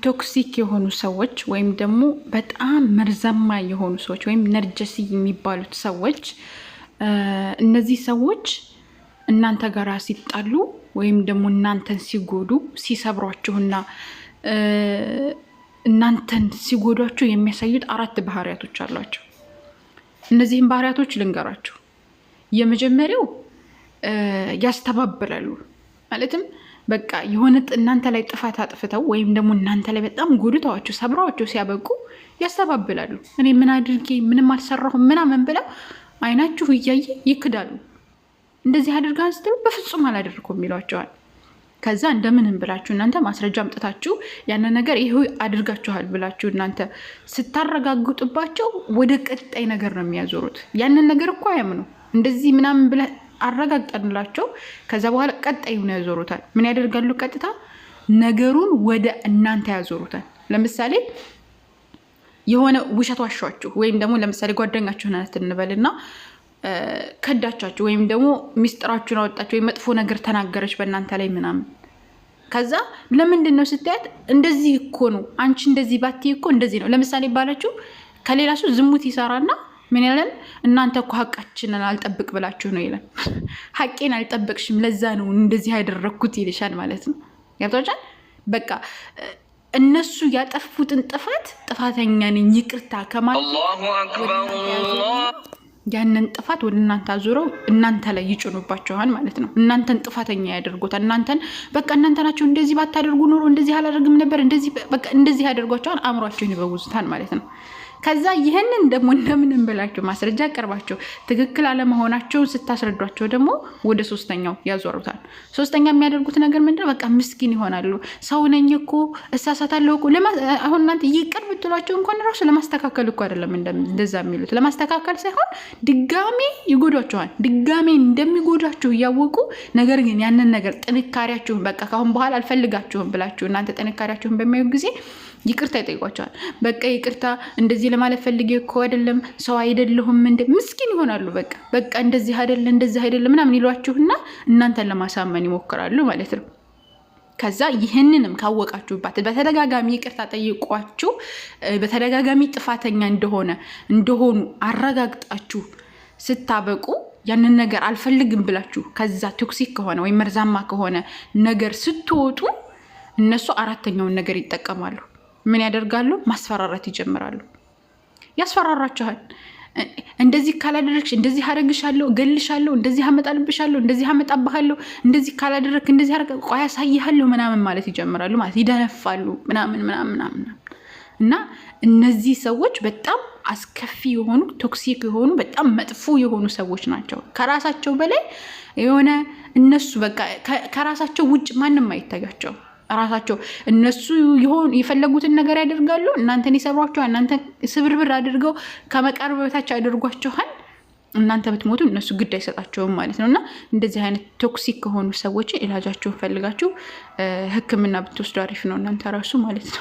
ቶክሲክ የሆኑ ሰዎች ወይም ደግሞ በጣም መርዛማ የሆኑ ሰዎች ወይም ነርጀሲ የሚባሉት ሰዎች እነዚህ ሰዎች እናንተ ጋር ሲጣሉ ወይም ደግሞ እናንተን ሲጎዱ ሲሰብሯችሁና እናንተን ሲጎዷችሁ የሚያሳዩት 4 ባህሪያቶች አሏቸው። እነዚህን ባህሪያቶች ልንገራችሁ። የመጀመሪያው ያስተባብላሉ። ማለትም በቃ የሆነ እናንተ ላይ ጥፋት አጥፍተው ወይም ደግሞ እናንተ ላይ በጣም ጎድተዋችሁ ሰብራችሁ ሲያበቁ ያስተባብላሉ። እኔ ምን አድርጌ ምንም አልሰራሁም ምናምን ብለው አይናችሁ እያየ ይክዳሉ። እንደዚህ አድርጋን ስትሉ በፍጹም አላደረኩም ይሏቸዋል። ከዛ እንደምንም ብላችሁ እናንተ ማስረጃ አምጥታችሁ ያን ነገር ይሄው አድርጋችኋል ብላችሁ እናንተ ስታረጋግጡባቸው ወደ ቀጣይ ነገር ነው የሚያዞሩት። ያንን ነገር እኮ አያምኑ እንደዚህ ምናምን ብለ አረጋግጠንላቸው ከዛ በኋላ ቀጣዩን ያዞሩታል። ምን ያደርጋሉ? ቀጥታ ነገሩን ወደ እናንተ ያዞሩታል። ለምሳሌ የሆነ ውሸት ዋሻችሁ ወይም ደግሞ ለምሳሌ ጓደኛችሁን እንበልና ከዳቻችሁ ወይም ደግሞ ሚስጥራችሁን አወጣችሁ ወይ መጥፎ ነገር ተናገረች በእናንተ ላይ ምናምን። ከዛ ለምንድን ነው ስትያት እንደዚህ እኮ ነው አንቺ እንደዚህ ባትይ እኮ እንደዚህ ነው። ለምሳሌ ባላችሁ ከሌላ ሰው ዝሙት ይሰራና ምን ያለን እናንተ እኮ ሐቃችንን አልጠብቅ ብላችሁ ነው ይላል። ሐቄን አልጠበቅሽም ለዛ ነው እንደዚህ ያደረኩት ይልሻል ማለት ነው። ያብታውጫል። በቃ እነሱ ያጠፉትን ጥፋተኛ ነኝ ይቅርታ ከማለት አላሁ አክበር ያንን ጥፋት ወደ እናንተ አዙረው እናንተ ላይ ይጭኑባችኋል ማለት ነው። እናንተን ጥፋተኛ ያደርጉታል። እናንተን በቃ እናንተ ናችሁ እንደዚህ ባታደርጉ ኖሮ እንደዚህ አላደርግም ነበር እንደዚህ በቃ እንደዚህ ያደርጓቸዋል። አእምሯቸውን ይበውዙታል ማለት ነው። ከዛ ይሄንን ደግሞ እንደምንም ብላችሁ ማስረጃ ቀርባችሁ ትክክል አለመሆናቸውን ስታስረዷቸው ደግሞ ወደ ሶስተኛው ያዞሩታል። ሶስተኛ የሚያደርጉት ነገር ምንድነው? በቃ ምስኪን ይሆናሉ። ሰው ነኝ እኮ እሳሳታለሁ እኮ አሁን እናንተ ይቅር ብትሏቸው እንኳን ራሱ ለማስተካከል እኮ አይደለም እንደዛ የሚሉት። ለማስተካከል ሳይሆን ድጋሜ ይጎዷቸዋል። ድጋሜ እንደሚጎዳችሁ እያወቁ ነገር ግን ያንን ነገር ጥንካሬያችሁን በቃ ካሁን በኋላ አልፈልጋችሁም ብላችሁ እናንተ ጥንካሬያችሁን በሚያዩ ጊዜ ይቅርታ ይጠይቋቸዋል። በቃ ይቅርታ እንደዚህ ለማለት ፈልጌ እኮ አይደለም ሰው አይደለሁም እንደ ምስኪን ይሆናሉ። በቃ እንደዚህ አይደለም ምናምን ይሏችሁና እናንተን ለማሳመን ይሞክራሉ ማለት ነው። ከዛ ይህንንም ካወቃችሁባት በተደጋጋሚ ይቅርታ ጠይቋችሁ በተደጋጋሚ ጥፋተኛ እንደሆኑ አረጋግጣችሁ ስታበቁ ያንን ነገር አልፈልግም ብላችሁ ከዛ ቶክሲክ ከሆነ ወይም መርዛማ ከሆነ ነገር ስትወጡ እነሱ 4ኛውን ነገር ይጠቀማሉ። ምን ያደርጋሉ? ማስፈራራት ይጀምራሉ። ያስፈራራችኋል። እንደዚህ ካላደረግሽ እንደዚህ አደርግሻለሁ፣ እገልሻለሁ፣ እንደዚህ አመጣልብሻለሁ፣ እንደዚህ አመጣብሃለሁ፣ እንደዚህ ካላደረክ እንደዚህ አደረግ ቆይ አሳይሃለሁ ምናምን ማለት ይጀምራሉ ማለት ይደነፋሉ ምናምን እና እነዚህ ሰዎች በጣም አስከፊ የሆኑ ቶክሲክ የሆኑ በጣም መጥፎ የሆኑ ሰዎች ናቸው። ከራሳቸው በላይ የሆነ እነሱ በቃ ከራሳቸው ውጭ ማንም አይታያቸው። ራሳቸው እነሱ የፈለጉትን ነገር ያደርጋሉ። እናንተን ይሰብሯችኋል። እናንተን ስብርብር አድርገው ከመቃብር በታች ያደርጓችኋል። እናንተ ብትሞቱ እነሱ ግድ አይሰጣቸውም ማለት ነው። እና እንደዚህ አይነት ቶክሲክ ከሆኑ ሰዎች ኢላጃቸውን ፈልጋችሁ ሕክምና ብትወስዱ አሪፍ ነው እናንተ ራሱ ማለት ነው።